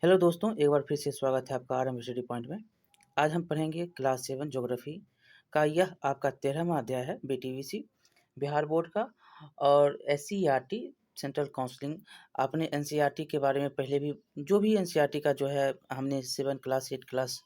Hello दोस्तों, एक बार फिर से स्वागत है आपका आरएम स्टडी पॉइंट में। आज हम पढ़ेंगे क्लास 7 ज्योग्राफी का। यह आपका 13वां अध्याय है बीटीवीसी बिहार बोर्ड का। और एससीईआरटी सेंट्रल काउंसलिंग। आपने एनसीईआरटी के बारे में पहले भी जो भी एनसीईआरटी का जो है हमने 7 क्लास 8 क्लास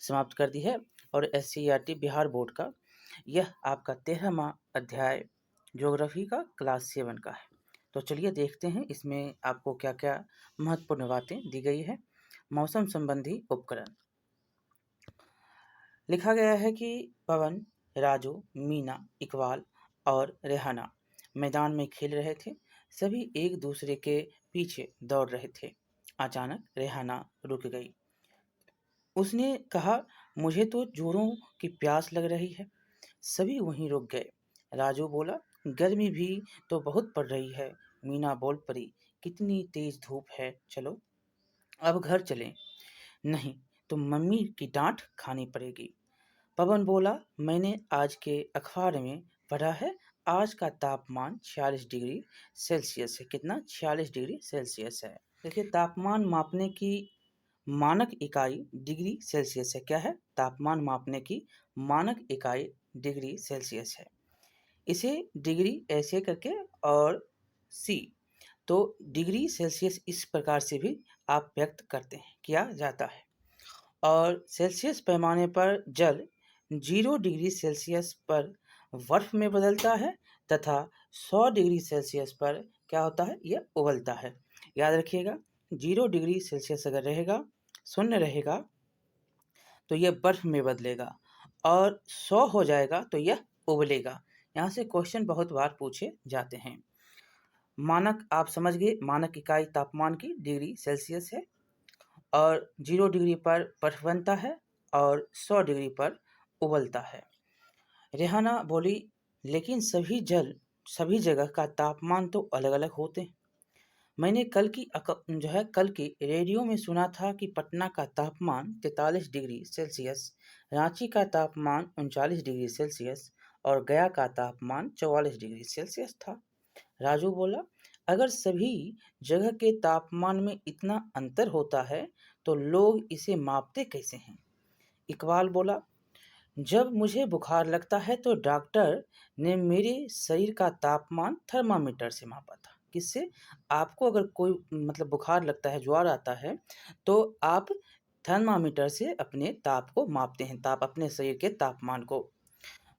समाप्त कर दी है। और एससीईआरटी बिहार बोर्ड का यह आपका 13वां अध्याय ज्योग्राफी का क्लास 7 का है। तो चलिए देखते हैं इसमें आपको क्या क्या महत्वपूर्ण बातें दी गई है। मौसम संबंधी उपकरण लिखा गया है कि पवन, राजू, मीना, इकबाल और रेहाना मैदान में खेल रहे थे। सभी एक दूसरे के पीछे दौड़ रहे थे। अचानक रेहाना रुक गई। उसने कहा, मुझे तो जोरों की प्यास लग रही है। सभी वहीं रुक गए। राजू बोला, गर्मी भी तो बहुत पड़ रही है। मीना बोल पड़ी, कितनी तेज धूप है, चलो अब घर चलें। नहीं तो मम्मी की डांट खानी पड़ेगी। पवन बोला, मैंने आज के अखबार में पढ़ा है, आज का तापमान 46 डिग्री सेल्सियस है। कितना? 46 डिग्री सेल्सियस है। देखिए, तापमान मापने की मानक इकाई डिग्री सेल्सियस है। क्या है? तापमान मापने की मानक इकाई डिग्री सेल्सियस है। इसे डिग्री ऐसे करके और सी, तो डिग्री सेल्सियस इस प्रकार से भी आप व्यक्त करते हैं, किया जाता है। और सेल्सियस पैमाने पर जल 0 डिग्री सेल्सियस पर बर्फ में बदलता है तथा 100 डिग्री सेल्सियस पर क्या होता है? यह उबलता है। याद रखिएगा, 0 डिग्री सेल्सियस अगर रहेगा, शून्य रहेगा, तो यह बर्फ में बदलेगा। और 100 हो जाएगा तो यह उबलेगा। यहाँ से क्वेश्चन बहुत बार पूछे जाते हैं। मानक आप समझ गए, मानक इकाई तापमान की डिग्री सेल्सियस है। और 0 डिग्री पर बर्फ बनता है और 100 डिग्री पर उबलता है। रेहाना बोली, लेकिन सभी जगह का तापमान तो अलग अलग होते हैं। मैंने कल की रेडियो में सुना था कि पटना का तापमान 43 डिग्री सेल्सियस, रांची का तापमान 39 डिग्री सेल्सियस और गया का तापमान 44 डिग्री सेल्सियस था। राजू बोला, अगर सभी जगह के तापमान में इतना अंतर होता है तो लोग इसे मापते कैसे हैं? इकबाल बोला, जब मुझे बुखार लगता है तो डॉक्टर ने मेरे शरीर का तापमान थर्मामीटर से मापा था। किससे? आपको अगर कोई बुखार लगता है, ज्वर आता है, तो आप थर्मामीटर से अपने ताप को मापते हैं, अपने शरीर के तापमान को।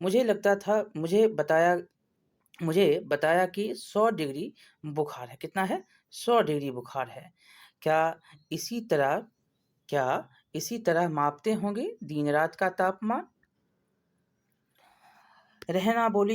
मुझे लगता था मुझे बताया कि 100 डिग्री बुखार है। कितना है? 100 डिग्री बुखार है। क्या इसी तरह क्या इसी तरह मापते होंगे दिन रात का तापमान? रेहाना बोल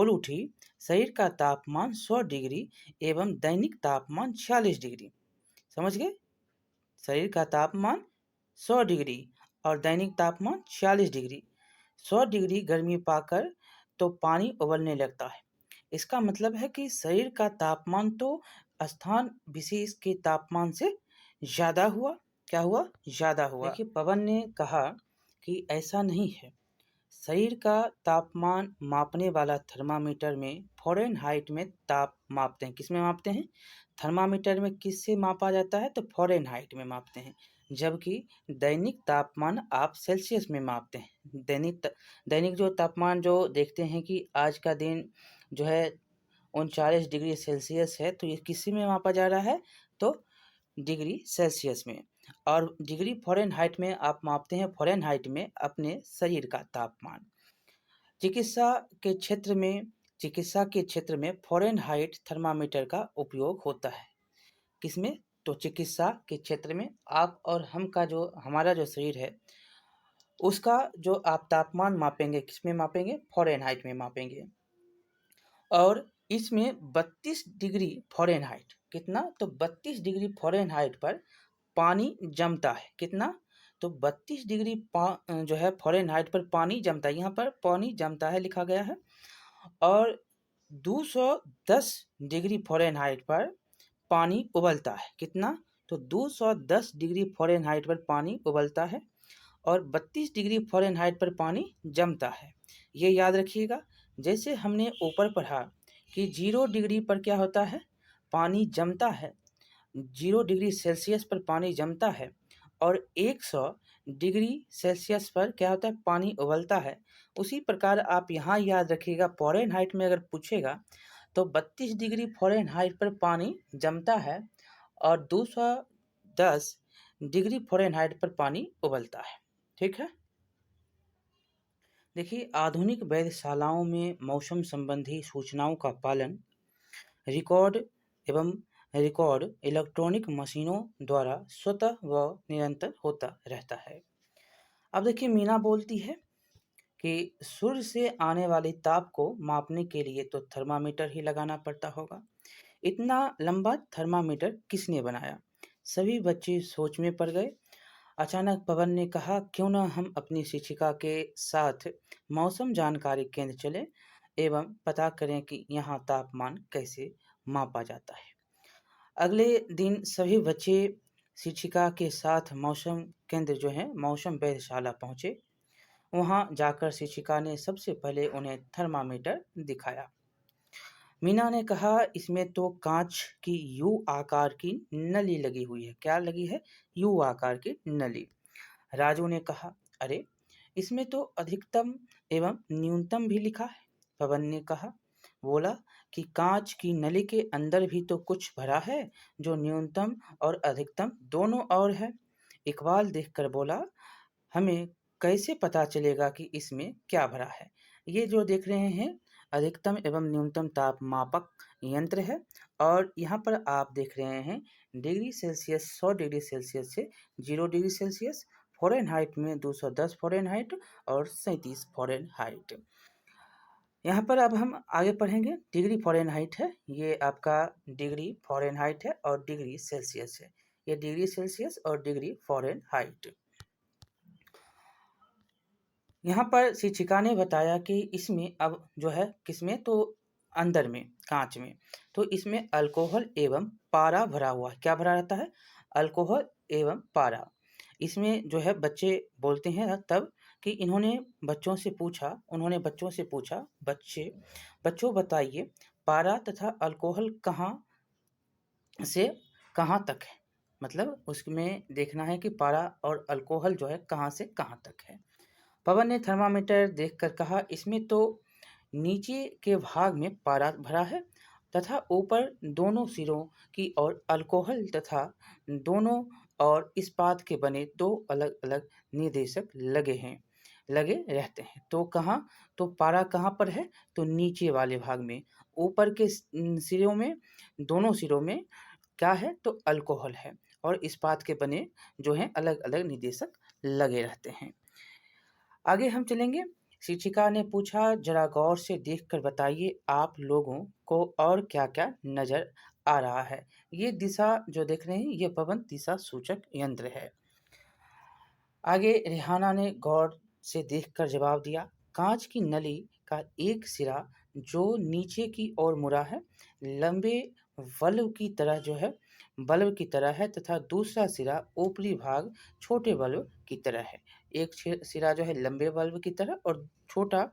उठी, शरीर का तापमान 100 डिग्री एवं दैनिक तापमान 46 डिग्री। समझ गए? शरीर का तापमान 100 डिग्री और दैनिक तापमान 46 डिग्री। 100 डिग्री गर्मी पाकर तो पानी उबलने लगता है। इसका मतलब है कि शरीर का तापमान तो स्थान विशेष के तापमान से ज़्यादा हुआ। क्या हुआ? ज़्यादा हुआ। देखिए, पवन ने कहा कि ऐसा नहीं है। शरीर का तापमान मापने वाला थर्मामीटर में फ़ारेनहाइट में ताप मापते हैं। किस में मापते हैं? थर्मामीटर में किससे मापा जाता है? तो फ़ारेनहाइट में मापते हैं। जबकि दैनिक तापमान आप सेल्सियस में मापते हैं। दैनिक जो तापमान जो देखते हैं कि आज का दिन जो है 39 डिग्री सेल्सियस है, तो ये किस में मापा जा रहा है? तो डिग्री सेल्सियस में। और डिग्री फ़ारेनहाइट में आप मापते हैं, फ़ारेनहाइट में अपने शरीर का तापमान। चिकित्सा के क्षेत्र में फ़ारेनहाइट थर्मामीटर का उपयोग होता है। किसमें? तो चिकित्सा के क्षेत्र में आप और हम का जो हमारा जो शरीर है, उसका जो आप तापमान मापेंगे, किसमें मापेंगे? फ़ारेनहाइट में मापेंगे। और इसमें 32 डिग्री फ़ारेनहाइट, कितना? तो 32 डिग्री फ़ारेनहाइट पर पानी जमता है। कितना? तो 32 डिग्री जो है फ़ारेनहाइट पर पानी जमता है। यहाँ पर पानी जमता है लिखा गया है। और 210 डिग्री फ़ारेनहाइट पर पानी उबलता है। कितना? तो 210 डिग्री फ़ारेनहाइट पर पानी उबलता है और 32 डिग्री फ़ारेनहाइट पर पानी जमता है। ये याद रखिएगा। जैसे हमने ऊपर पढ़ा कि 0 डिग्री पर क्या होता है? पानी जमता है, 0 डिग्री सेल्सियस पर पानी जमता है और 100 डिग्री सेल्सियस पर क्या होता है, पानी उबलता है। उसी प्रकार आप यहाँ याद रखिएगा, फ़ारेनहाइट में अगर पूछेगा तो 32 डिग्री फ़ारेनहाइट पर पानी जमता है और 210 डिग्री फ़ारेनहाइट पर पानी उबलता है। ठीक है? देखिए, आधुनिक वेधशालाओं में मौसम संबंधी सूचनाओं का पालन रिकॉर्ड एवं रिकॉर्ड इलेक्ट्रॉनिक मशीनों द्वारा स्वतः व निरंतर होता रहता है। अब देखिए, मीना बोलती है कि सूर्य से आने वाले ताप को मापने के लिए तो थर्मामीटर ही लगाना पड़ता होगा। इतना लंबा थर्मामीटर किसने बनाया? सभी बच्चे सोच में पड़ गए। अचानक पवन ने कहा, क्यों न हम अपनी शिक्षिका के साथ मौसम जानकारी केंद्र चलें एवं पता करें कि यहाँ तापमान कैसे मापा जाता है। अगले दिन सभी बच्चे शिक्षिका के साथ मौसम केंद्र जो है मौसम वेधशाला पहुँचे। वहाँ जाकर शिक्षिका ने सबसे पहले उन्हें थर्मामीटर दिखाया। मीना ने कहा, इसमें तो कांच की यू आकार की नली लगी हुई है। क्या लगी है? यू आकार की नली। राजू ने कहा, अरे, इसमें तो अधिकतम एवं न्यूनतम भी लिखा है। पवन ने कहा, बोला कि कांच की नली के अंदर भी तो कुछ भरा है जो न्यूनतम और अधिकतम दोनों और है। इकबाल देखकर बोला, हमें कैसे पता चलेगा कि इसमें क्या भरा है? ये जो देख रहे हैं अधिकतम एवं न्यूनतम तापमापक यंत्र है और यहाँ पर आप देख रहे हैं डिग्री सेल्सियस 100 डिग्री सेल्सियस से 0 डिग्री सेल्सियस, फ़ारेनहाइट में 210 फ़ारेनहाइट और 37 फ़ारेनहाइट। यहाँ पर अब हम आगे पढ़ेंगे। डिग्री फ़ारेनहाइट है, ये आपका डिग्री फ़ारेनहाइट है और डिग्री सेल्सियस है। ये डिग्री सेल्सियस और डिग्री फ़ारेनहाइट। यहाँ पर शिक्षिका ने बताया कि इसमें अब जो है किसमें, तो अंदर में कांच में, तो इसमें अल्कोहल एवं पारा भरा हुआ है। क्या भरा रहता है? अल्कोहल एवं पारा। इसमें जो है बच्चे बोलते हैं तब कि उन्होंने बच्चों से पूछा, बच्चों बताइए, पारा तथा अल्कोहल कहाँ से कहाँ तक है? मतलब उसमें देखना है कि पारा और अल्कोहल जो है कहाँ से कहाँ तक है। पवन ने थर्मामीटर देखकर कहा, इसमें तो नीचे के भाग में पारा भरा है तथा ऊपर दोनों सिरों की ओर अल्कोहल तथा दोनों और इस्पात के बने 2 अलग-अलग निर्देशक लगे रहते हैं। तो कहाँ? तो पारा कहाँ पर है? तो नीचे वाले भाग में। ऊपर के सिरों में, दोनों सिरों में क्या है? तो अल्कोहल है और इस्पात के बने जो हैं अलग-अलग निर्देशक लगे रहते हैं। आगे हम चलेंगे। शिक्षिका ने पूछा, जरा गौर से देखकर बताइए आप लोगों को और क्या-क्या नजर आ रहा है? ये दिशा जो देख रहे हैं ये पवन दिशा सूचक यंत्र है। आगे रेहाना ने गौर से देखकर जवाब दिया, कांच की नली का एक सिरा जो नीचे की ओर मुड़ा है, लंबे बल्ब की तरह है तथा दूसरा सिरा ऊपरी भाग छोटे बल्ब की तरह है। एक सिरा जो है लंबे बल्ब की तरह और छोटा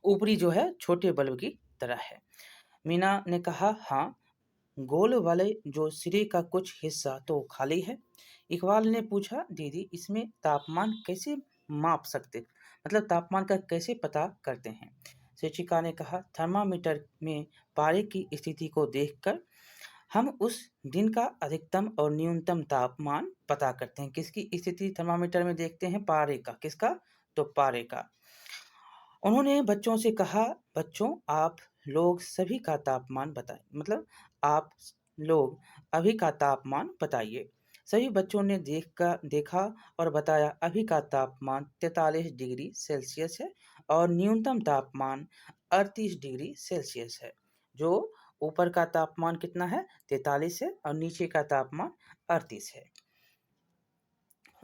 ऊपरी जो है छोटे बल्ब की तरह है। मीना ने कहा, हाँ, गोल वाले जो सिरे का कुछ हिस्सा तो खाली है। इकबाल ने पूछा, दीदी, इसमें तापमान कैसे माप सकते, मतलब तापमान का कैसे पता करते हैं? शिक्षिका ने कहा, थर्मामीटर में पारे की स्थिति को देखकर हम उस दिन का अधिकतम और न्यूनतम तापमान पता करते हैं। किसकी स्थिति थर्मामीटर में देखते हैं? पारे का। किसका? तो पारे का। उन्होंने बच्चों से कहा, बच्चों, आप लोग सभी का तापमान बताएं, मतलब आप लोग अभी का तापमान बताइए। सभी बच्चों ने देखा और बताया, अभी का तापमान 43 डिग्री सेल्सियस है और न्यूनतम तापमान 38 डिग्री सेल्सियस है। जो ऊपर का तापमान कितना है? 43 है और नीचे का तापमान 38 है।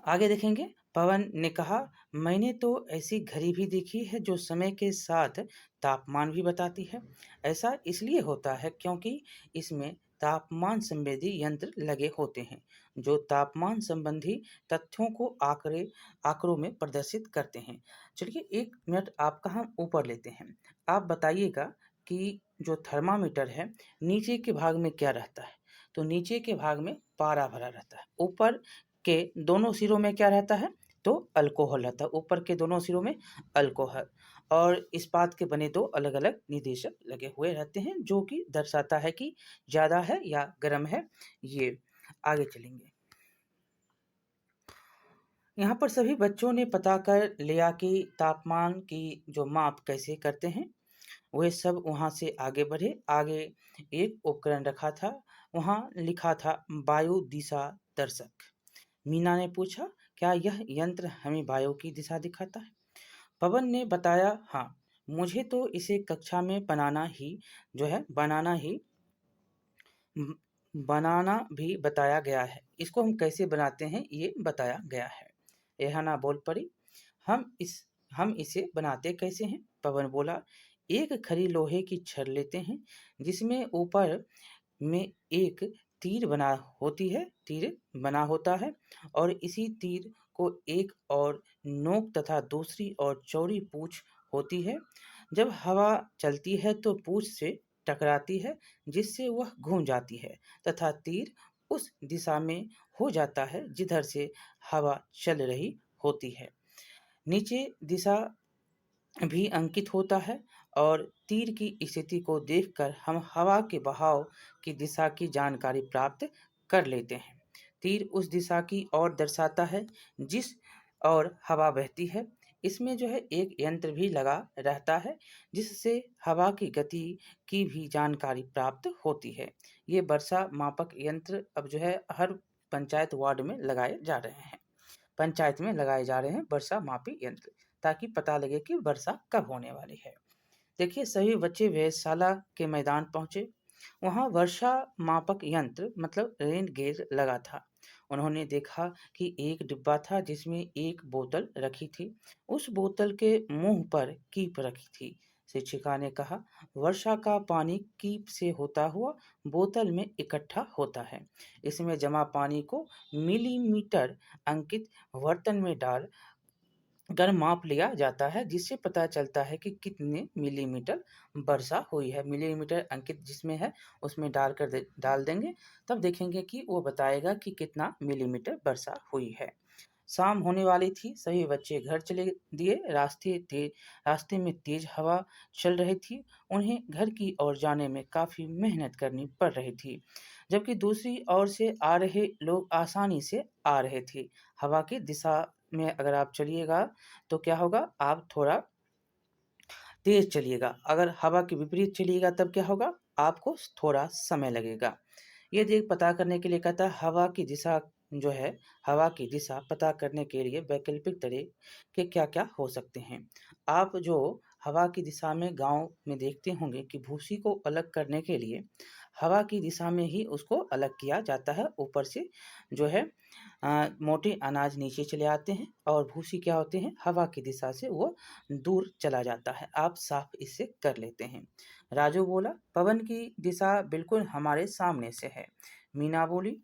आगे देखेंगे। पवन ने कहा, मैंने तो ऐसी घड़ी भी देखी है जो समय के साथ तापमान भी बताती है। ऐसा इसलिए होता है क्योंकि इसमें तापमान संवेदी यंत्र लगे होते हैं जो तापमान संबंधी तथ्यों को आंकड़ों में प्रदर्शित करते हैं। चलिए 1 मिनट आपका हम ऊपर लेते हैं। आप बताइएगा कि जो थर्मामीटर है नीचे के भाग में क्या रहता है, तो नीचे के भाग में पारा भरा रहता है, ऊपर के दोनों सिरों में क्या रहता है, तो अल्कोहल रहता है, ऊपर के दोनों सिरों में अल्कोहल। और इस्पात के बने दो अलग अलग निर्देशक लगे हुए रहते हैं जो कि दर्शाता है कि ज़्यादा है या गर्म है। ये आगे चलेंगे। यहाँ पर सभी बच्चों ने पता कर लिया कि तापमान की जो माप कैसे करते हैं। वे सब वहाँ से आगे बढ़े। आगे एक उपकरण रखा था, वहाँ लिखा था वायु दिशा दर्शक। मीना ने पूछा, क्या यह यंत्र हमें वायु की दिशा दिखाता है? पवन ने बताया, हाँ, मुझे तो इसे कक्षा में बनाना भी बताया गया है। इसको हम कैसे बनाते हैं ये बताया गया है। रेहाना बोल पड़ी, हम इस हम इसे बनाते कैसे हैं? पवन बोला, एक खरी लोहे की छड़ लेते हैं जिसमें ऊपर में एक तीर बना होता है और इसी तीर को एक और नोक तथा दूसरी और चौड़ी पूंछ होती है। जब हवा चलती है तो पूंछ से टकराती है जिससे वह घूम जाती है तथा तीर उस दिशा में हो जाता है जिधर से हवा चल रही होती है। नीचे दिशा भी अंकित होता है और तीर की स्थिति को देखकर हम हवा के बहाव की दिशा की जानकारी प्राप्त कर लेते हैं। तीर उस दिशा की ओर दर्शाता है जिस और हवा बहती है। इसमें जो है एक यंत्र भी लगा रहता है जिससे हवा की गति की भी जानकारी प्राप्त होती है। ये वर्षा मापक यंत्र अब जो है हर पंचायत वार्ड में लगाए जा रहे हैं। पंचायत में लगाए जा रहे हैं वर्षा मापी यंत्र, ताकि पता लगे कि वर्षा कब होने वाली है। देखिए, सभी बच्चे वेधशाला के मैदान पहुंचे। वहां वर्षा मापक यंत्र मतलब रेन गेज लगा था। उन्होंने देखा कि एक डिब्बा था जिसमें एक बोतल रखी थी। उस बोतल के मुंह पर कीप रखी थी। शिक्षिका ने कहा, वर्षा का पानी कीप से होता हुआ बोतल में इकट्ठा होता है। इसमें जमा पानी को मिलीमीटर अंकित बर्तन में डाल कर माप लिया जाता है जिससे पता चलता है कि कितने मिलीमीटर वर्षा हुई है। मिलीमीटर अंकित जिसमें है उसमें डाल देंगे, तब देखेंगे कि वो बताएगा कि कितना मिलीमीटर वर्षा हुई है। शाम होने वाली थी, सभी बच्चे घर चले दिए। रास्ते में तेज हवा चल रही थी। उन्हें घर की ओर जाने में काफ़ी मेहनत करनी पड़ रही थी, जबकि दूसरी ओर से आ रहे लोग आसानी से आ रहे थे। हवा की दिशा में अगर आप चलिएगा तो क्या होगा, आप थोड़ा तेज चलिएगा। अगर हवा के विपरीत चलिएगा तब क्या होगा, आपको थोड़ा समय लगेगा। ये देख पता करने के लिए कहता है हवा की दिशा जो है, हवा की दिशा पता करने के लिए वैकल्पिक तरीके क्या क्या हो सकते हैं। आप जो हवा की दिशा में गांव में देखते होंगे कि भूसी को अलग करने के लिए हवा की दिशा में ही उसको अलग किया जाता है। ऊपर से जो है मोटे अनाज नीचे चले आते हैं और भूसी क्या होते हैं, हवा की दिशा से वो दूर चला जाता है। आप साफ इससे कर लेते हैं। राजू बोला, पवन की दिशा बिल्कुल हमारे सामने से है। मीना बोली,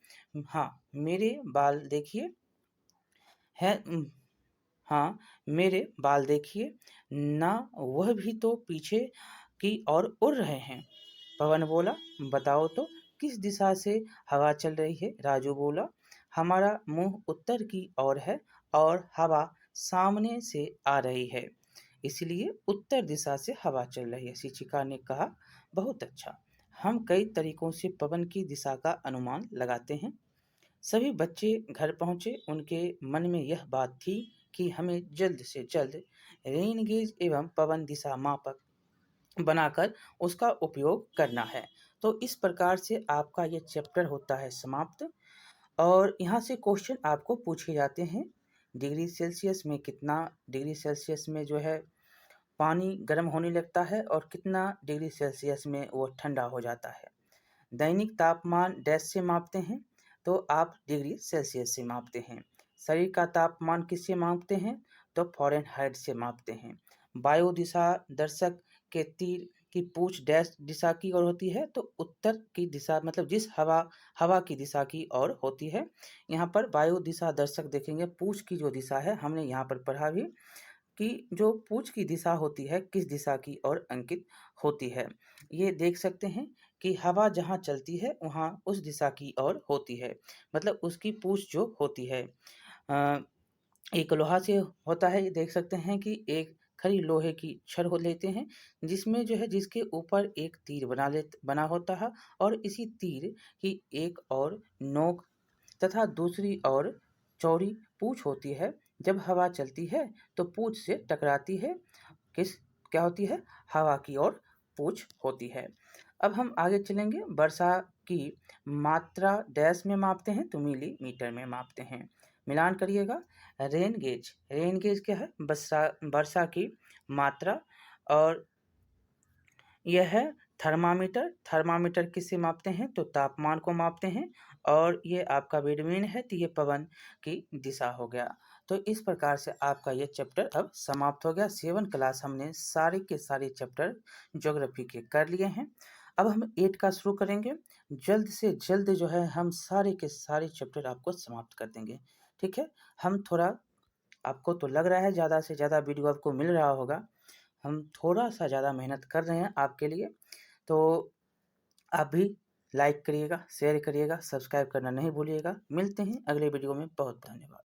हाँ, मेरे बाल देखिए है हाँ, मेरे बाल देखिए ना, वह भी तो पीछे की ओर उड़ रहे हैं। पवन बोला, बताओ तो किस दिशा से हवा चल रही है? राजू बोला, हमारा मुंह उत्तर की ओर है और हवा सामने से आ रही है, इसलिए उत्तर दिशा से हवा चल रही है। शिक्षिका ने कहा, बहुत अच्छा, हम कई तरीकों से पवन की दिशा का अनुमान लगाते हैं। सभी बच्चे घर पहुंचे। उनके मन में यह बात थी कि हमें जल्द से जल्द रेन गेज एवं पवन दिशा मापक बनाकर उसका उपयोग करना है। तो इस प्रकार से आपका ये चैप्टर होता है समाप्त। और यहाँ से क्वेश्चन आपको पूछे जाते हैं, डिग्री सेल्सियस में कितना डिग्री सेल्सियस में जो है पानी गर्म होने लगता है और कितना डिग्री सेल्सियस में वो ठंडा हो जाता है। दैनिक तापमान डैश से मापते हैं, तो आप डिग्री सेल्सियस से मापते हैं। शरीर का तापमान किससे मापते हैं, तो फ़ारेनहाइट से मापते हैं। वायु दिशा दर्शक के तीर की पूंछ डैश दिशा की ओर होती है, तो उत्तर की दिशा मतलब जिस हवा की दिशा की ओर होती है। यहाँ पर वायु दिशा दर्शक देखेंगे, पूंछ की जो दिशा है हमने यहाँ पर पढ़ा भी कि जो पूँछ की दिशा होती है किस दिशा की ओर अंकित होती है। ये देख सकते हैं कि हवा जहाँ चलती है वहाँ उस दिशा की ओर होती है। मतलब उसकी पूँछ जो होती है एक लोहा से होता है, ये देख सकते हैं कि एक खड़ी लोहे की छड़ हो लेते हैं, जिसमें जो है जिसके ऊपर एक तीर बना होता है और इसी तीर की एक और नोक तथा दूसरी ओर चौड़ी पूँछ होती है। जब हवा चलती है तो पूँछ से टकराती है, किस क्या होती है? हवा की ओर पूँछ होती है। अब हम आगे चलेंगे, वर्षा की मात्रा डैश में मापते हैं तो मिलीमीटर में मापते हैं। मिलान करिएगा। रेन गेज क्या है? वर्षा की मात्रा। और यह है थर्मामीटर किससे मापते हैं? तो तापमान को मापते हैं। और ये आपका विंडमिल है तो ये पवन की दिशा हो गया। तो इस प्रकार से आपका ये चैप्टर अब समाप्त हो गया। 7 क्लास हमने सारे के सारे चैप्टर ज्योग्राफी के कर लिए हैं। अब हम 8 का शुरू करेंगे। जल्द से जल्द जो है हम सारे के सारे चैप्टर आपको समाप्त कर देंगे। ठीक है? हम थोड़ा आपको तो लग रहा है ज़्यादा से ज़्यादा वीडियो आपको मिल रहा होगा। हम थोड़ा-सा ज़्यादा मेहनत कर रहे हैं आपके लिए। तो आप भी लाइक करिएगा, शेयर करिएगा, सब्सक्राइब करना नहीं भूलिएगा। मिलते हैं अगले वीडियो में। बहुत धन्यवाद।